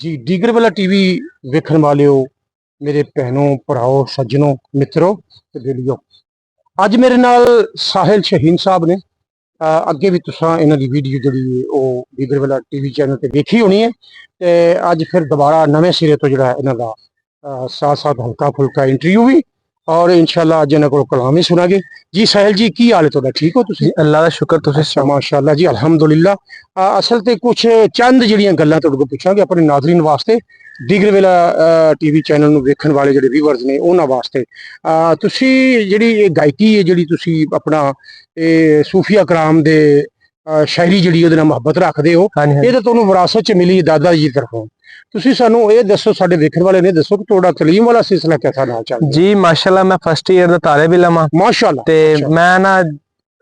ਜੀ ਡੀਗਰ ਵਾਲਾ ਟੀਵੀ ਵੇਖਣ ਵਾਲਿਓ, ਮੇਰੇ ਭੈਣੋ ਭਰਾਓ ਸੱਜਣੋ ਮਿੱਤਰੋ ਤੇ ਬੇਲੀਓ। ਅੱਜ ਮੇਰੇ ਨਾਲ ਸਾਹਿਲ ਸ਼ਹੀਨ ਸਾਹਿਬ ਨੇ। ਅੱਗੇ ਵੀ ਤੁਸੀਂ ਇਹਨਾਂ ਦੀ ਵੀਡੀਓ ਜਿਹੜੀ ਉਹ ਡੀਗਰ ਵਾਲਾ ਟੀਵੀ ਚੈਨਲ ਤੇ ਵੇਖੀ ਹੋਣੀ ਹੈ ਤੇ ਅੱਜ ਫਿਰ ਦੁਬਾਰਾ ਨਵੇਂ ਸਿਰੇ ਤੋਂ ਜਿਹੜਾ ਇਹਨਾਂ ਦਾ ਸਾथ साथ हल्का फुल्का इंटरव्यू भी और इंशाल्लाह अज इन्होंने को कलाम ही सुनागे। जी साहिल जी की हाल है तुहाडा? ठीक हो तुसीं? अल्लाह का शुक्र तुसीं अच्छा माशाल्लाह जी अल्हम्दुलिल्लाह। असल ते कुछ चंद जिहड़ियां गल्लां तुहाडे कोल पुछांगे अपने नाज़रीन वास्ते, ਡੀਗਰ ਵੇਲਾ टीवी चैनल ਨੂੰ ਵੇਖਣ ਵਾਲੇ ਜਿਹੜੇ ਵੀਵਰਸ ਨੇ ਉਹਨਾਂ ਵਾਸਤੇ। ਤੁਸੀਂ ਜਿਹੜੀ ਇਹ ਗਾਇਕੀ ਹੈ ਜਿਹੜੀ ਤੁਸੀਂ ਆਪਣਾ ਇਹ ਸੂਫੀਆ ਕਲਾਮ ਦੇ ਸ਼ਾਇਰੀ ਜਿਹੜੀ ਉਹਦੇ ਨਾਲ ਮੁਹੱਬਤ ਰੱਖਦੇ ਹੋ, ਇਹ ਤਾਂ ਤੁਹਾਨੂੰ ਵਿਰਾਸਤ ਚ ਮਿਲੀ ਦਾਦਾ ਜੀ ਦੀ ਤਰਫੋਂ। ਤੁਸੀਂ ਸਾਨੂੰ ਇਹ ਦੱਸੋ, ਸਾਡੇ ਵੇਖਣ ਵਾਲੇ ਨੇ ਦੱਸੋ ਕਿ ਤੁਹਾਡਾ ਤਾਲੀਮ ਵਾਲਾ ਸਿਲਸਿਲਾ ਕਿਹਦਾ ਨਾਲ ਚੱਲਦਾ? ਜੀ ਮਾਸ਼ਾਅੱਲਾ ਮੈਂ ਫਸਟ ਈਅਰ ਦਾ ਤਾਲਿਬ ਇਲਮ ਆ ਮਾਸ਼ਾਅੱਲਾ। ਤੇ ਮੈਂ ਨਾ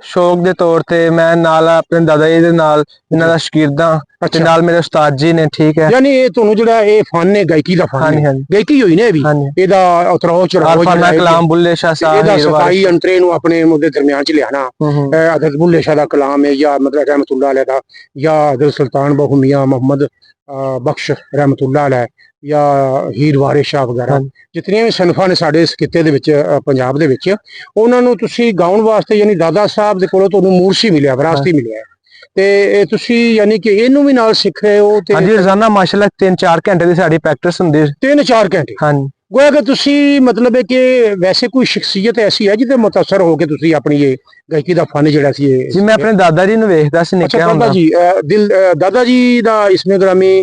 ਸ਼ੌਕ ਦੇ ਤੌਰ ਤੇ ਮੈਂ ਨਾਲ ਆਪਣੇ ਦਾਦਾ ਜੀ ਦੇ ਨਾਲ ਇਹਨਾਂ ਦਾ ਸ਼ਾਗਿਰਦਾਂ ਤੇ ਨਾਲ ਮੇਰੇ ਉਸਤਾਦ ਜੀ ਨੇ। ਠੀਕ ਹੈ, ਯਾਨੀ ਇਹ ਤੁਹਾਨੂੰ ਜਿਹੜਾ ਇਹ ਫਨ ਹੈ ਗਾਇਕੀ ਦਾ ਫਨ ਹੈ, ਗਾਇਕੀ ਹੋਈ ਨੇ ਇਹ ਵੀ, ਇਹਦਾ ਉਤਰਾਓ ਚੜਾਓ ਜਿਹੜਾ ਕਲਾਮ ਬੁੱਲੇ ਸ਼ਾਹ ਸਾਹਿਬ ਇਹਦਾ ਸਫਾਈ ਅੰਤਰੇ ਨੂੰ ਆਪਣੇ ਮੁੱਦੇ ਦਰਮਿਆਨ ਚ ਲਿਆਣਾ, ਹਜ਼ਰਤ ਬੁੱਲੇ ਸ਼ਾਹ ਦਾ ਕਲਾਮ ਹੈ ਜਾਂ ਮਤਲਬ ਰਹਿਮਤੁल्लाह अलैह ਦਾ, ਜਾਂ ਹਜ਼ਰਤ ਸੁਲਤਾਨ ਬਾਹੂ ਮੀਆਂ ਮੁਹੰਮਦ ਬਖਸ਼ ਰਹਿਮਤੁल्लाह अलैह ਜਾਂ ਹੀਰ ਵਾਰਿਸ ਸ਼ਾਹ ਵਗੈਰਾ, ਜਿਤਨੀਆਂ ਵੀ ਸਨਫਾਂ ਨੇ ਸਾਡੇ ਇਸ ਖਿੱਤੇ ਦੇ ਵਿੱਚ ਪੰਜਾਬ ਦੇ ਵਿੱਚ, ਉਹਨਾਂ ਨੂੰ ਤੁਸੀਂ ਗਾਉਣ ਵਾਸਤੇ ਯਾਨੀ ਦਾਦਾ ਸਾਹਿਬ ਦੇ ਕੋਲੋਂ ਤੁਹਾਨੂੰ ਮੂਰਸ਼ੀ ਮਿਲਿਆ, ਵਿਰਾਸਤੀ ਮਿਲਿਆ ਤੇ ਤੁਸੀਂ ਯਾਨੀ ਕਿ ਇਹਨੂੰ ਵੀ ਨਾਲ ਸਿੱਖ ਰਹੇ ਹੋ? ਤੇ ਹਾਂਜੀ ਰੋਜ਼ਾਨਾ ਮਾਸ਼ਾਅੱਲਾ 3-4 ਘੰਟੇ ਦੀ ਸਾਡੀ ਪ੍ਰੈਕਟਿਸ ਹੁੰਦੀ ਹੈ। 3-4 ਘੰਟੇ? ਹਾਂਜੀ। गोया कि तुसी मतलब है कि वैसे कोई शख्सियत ऐसी है जिहदे मुतासर हो के तुसी अपनी ये गायकी दा फन जिहड़ा सी जी मैं अपने दादा जी नु वेखदा सी निक्का हुंदा। दादा जी दा इसमें ग्रामी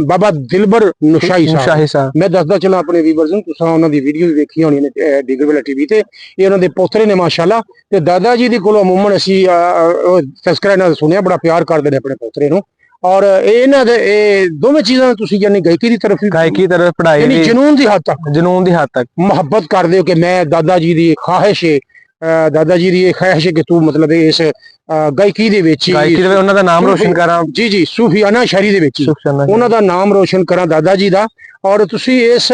बाबा दिलबर नुशाही साहब। मैं दसदा चला अपने व्यूअर्स नूं, तुसां उन्हां दी वीडियो भी वेखी होनी ने ਡੀਗਰ ਵਾਲਾ टीवी ते। ये उन्हां दे पोतरे ने माशाअल्लाह, ते दादा जी दी कोलों अमूमन असीं तस्करा इन्हां दा सुनिया, बड़ा प्यार करदे ने अपने पोतरे नूं। और इन्हां दे दोवें चीज़ां तुसीं यानी गायकी दी तरफ पढ़ाई यानी जनून दी हद तक मुहब्बत करदे हो कि मैं दादा जी दी ख्वाहिश है, दादा जी दी ख्वाहिश है कि तू मतलब इस गायकी दे विच उन्हां दा नाम रोशन करां। जी जी सूफियाना शायरी दे विच उन्हां दा नाम रोशन करां दादा जी दा। और तुसीं इस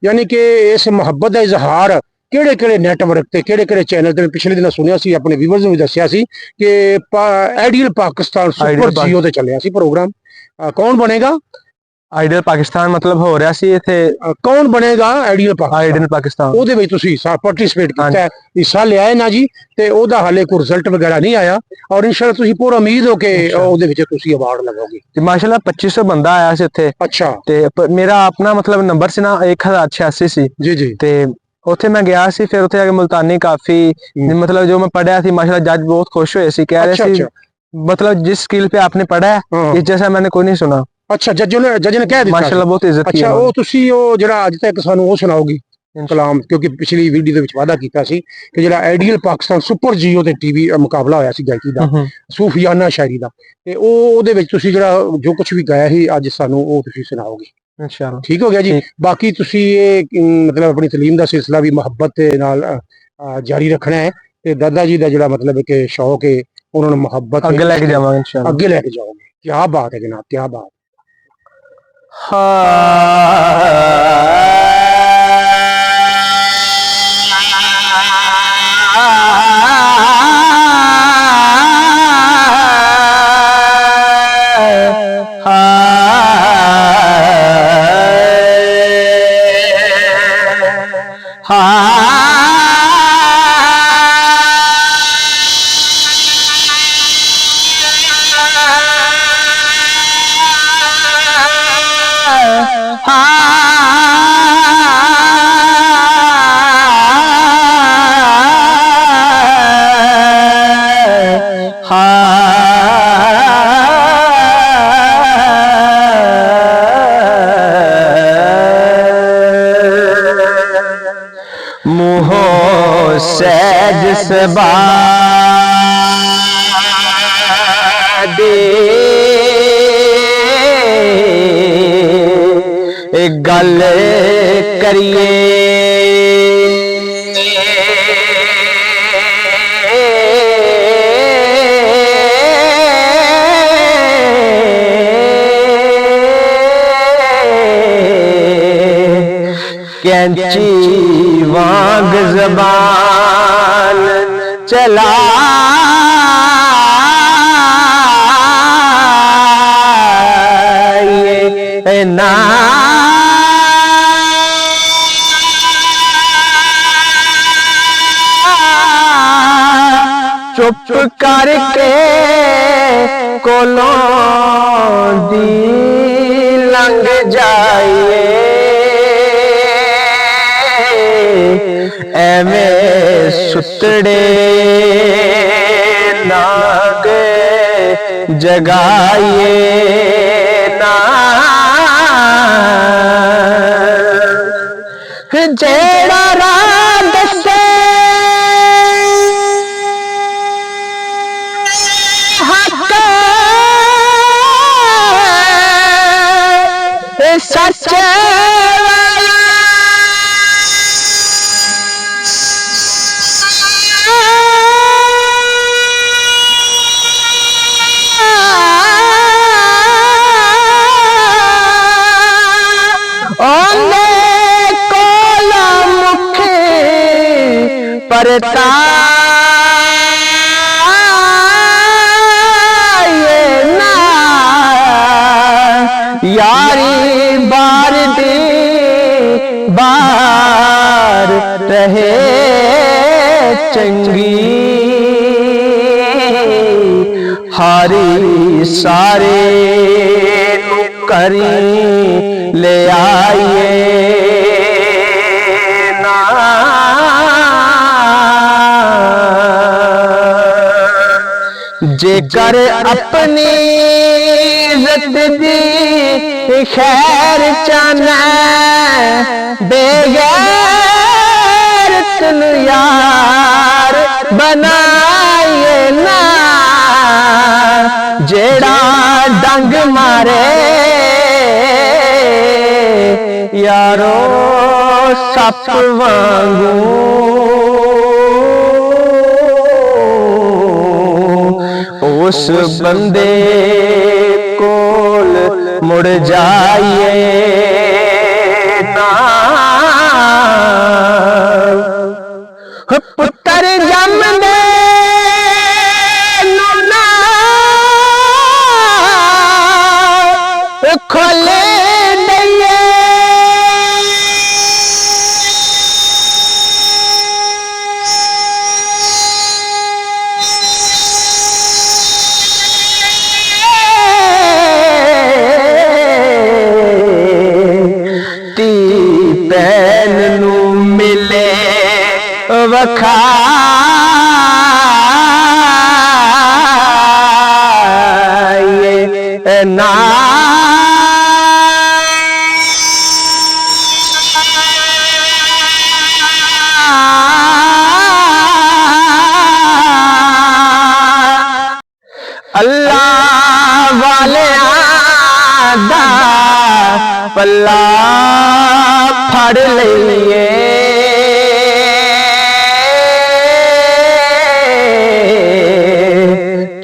यानी कि इस मुहब्बत दा इजहार ਕਿਹੜੇ ਕਿਹੜੇ ਨੈਟਵਰਕ ਤੇ ਕਿਹੜੇ ਕਿਹੜੇ ਚੈਨਲ ਤੇ ਪਿਛਲੇ ਦਿਨਾਂ ਸੁਣਿਆ ਸੀ, ਆਪਣੇ ਵੀਵਰਸ ਨੂੰ ਵੀ ਦੱਸਿਆ ਸੀ ਕਿ ਆਈਡੀਅਲ ਪਾਕਿਸਤਾਨ ਸੁਪਰ ਜੀਓ ਤੇ ਚੱਲਿਆ ਸੀ ਪ੍ਰੋਗਰਾਮ। ਕੌਣ ਬਣੇਗਾ ਆਈਡੀਅਲ ਪਾਕਿਸਤਾਨ ਮਤਲਬ ਹੋ ਰਿਹਾ ਸੀ ਇੱਥੇ, ਕੌਣ ਬਣੇਗਾ ਆਈਡੀਅਲ ਪਾਕਿਸਤਾਨ? ਉਹਦੇ ਵਿੱਚ ਤੁਸੀਂ ਪਾਰਟਿਸਿਪੇਟ ਕੀਤਾ, ਹਿੱਸਾ ਲਿਆ ਹੈ ਨਾ ਜੀ? ਤੇ ਉਹਦਾ ਹਾਲੇ ਕੋਈ ਰਿਜ਼ਲਟ ਵਗੈਰਾ ਨਹੀਂ ਆਇਆ ਔਰ ਇਨਸ਼ਾਅੱਲਾ ਤੁਸੀਂ ਪੂਰਾ ਉਮੀਦ ਹੋ ਕਿ ਉਹਦੇ ਵਿੱਚ ਤੁਸੀਂ ਅਵਾਰਡ ਲਗਾਓਗੇ? ਤੇ ਮਾਸ਼ਾਅੱਲਾ 2500 ਬੰਦਾ ਆਇਆ ਸੀ ਇੱਥੇ। ਅੱਛਾ। ਤੇ ਮੇਰਾ ਆਪਣਾ ਮਤਲਬ ਨੰਬਰ ਸੀ ਨਾ 1086 ਸੀ। ਜੀ ਜੀ। ਤੇ ਉੱਥੇ ਮੈਂ ਗਿਆ ਸੀ, ਫਿਰ ਉੱਥੇ ਆ ਕੇ ਮੁਲਤਾਨੀ ਕਾਫੀ मतलब जो मैं पढ़ा थी माशाल्लाह जज बहुत खुश हुए सी, कह रहे सी मतलब जिस स्किल पे आपने पढ़ा है इस जैसा मैंने कोई नहीं सुना। अच्छा जज ने कह दिया माशाल्लाह बहुत इज्जत की। अच्छा वो तुसी वो जेड़ा अज तक सानू वो सुनाओगी कलाम, क्योंकि पिछली वीडियो दे विच वादा कीता सी कि जेड़ा आइडियल पाकिस्तान सुपर जियो ते टीवी मुकाबला होया सी गायकी दा, सूफियाना शायरी दा, ते ओदे विच तुसी जेड़ा जो कुछ भी गाया सी अज सानू वो तुसी सुनाओगे इंशाअल्लाह? ठीक हो गया जी। बाकी तुसी ये मतलब अपनी तालीम दा सिलसिला भी मुहब्बत दे नाल जारी रखना है ते दादा जी दा जेड़ा मतलब है कि शौक है उन्होंने मुहब्बत आगे लेके जावांगे इंशाअल्लाह। आगे लेके जाओगे। क्या बात है जनाब, क्या बात। सैज सबादे गल करिए कैंची वांग ज़बान चलाइए ना चुप करके कोलों दी लंघ जाइए एवें सुतड़े नाग जगाइए ना जेड़ा राह दसे सच कोला मुखे परता यारी बार दे बार रहे चंगी हारी सारे करी ले आइए ना जेकर अपनी इज्जत दी खैर चाहना बेगैर तनु यार बनाइए ना जेड़ा डंग मारे यारो सप वांगू उस बंदे कोल मुड़ जाइए ना पुत्र जम दे ना खोले दइए पैन नू मिले वखाए ना अल्लाह वाले दा पल्ला फड़ लईए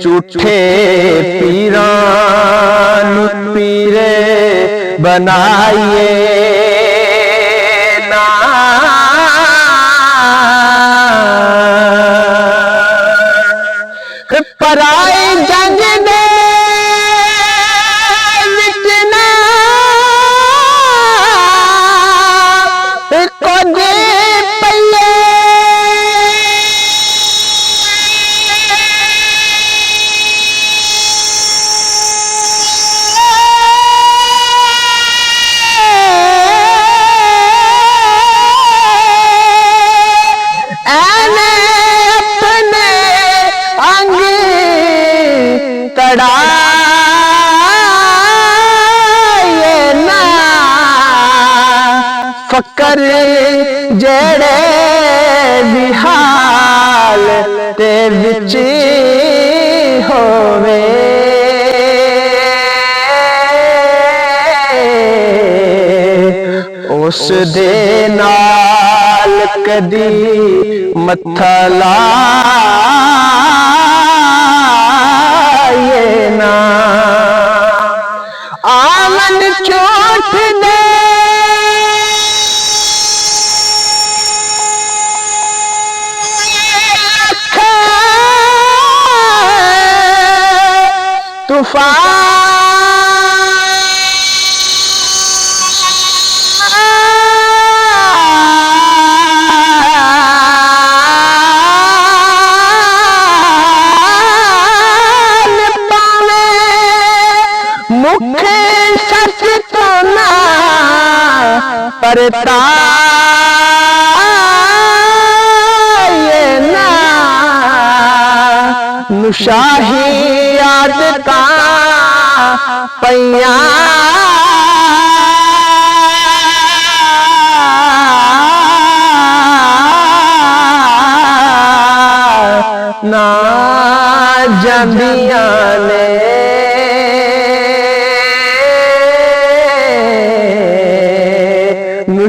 झूठे पीरां पीरे बनाइए ना पराए जंग दे विच ना कुछ पईए तड़ाए ना फकर जेड़े विहाल ते विच होवे उस दे नाल कदी मत्था लाए ना आमन चोट दे तूफान सतना परता ना शाही आदता पैया ना जांदियां ने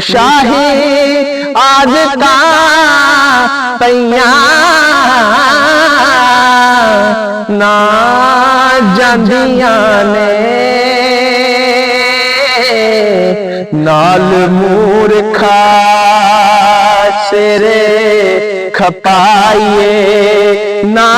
शाही आदता पैया ना जांदियां ने नाल मूर्खा सिरे खपाइए ना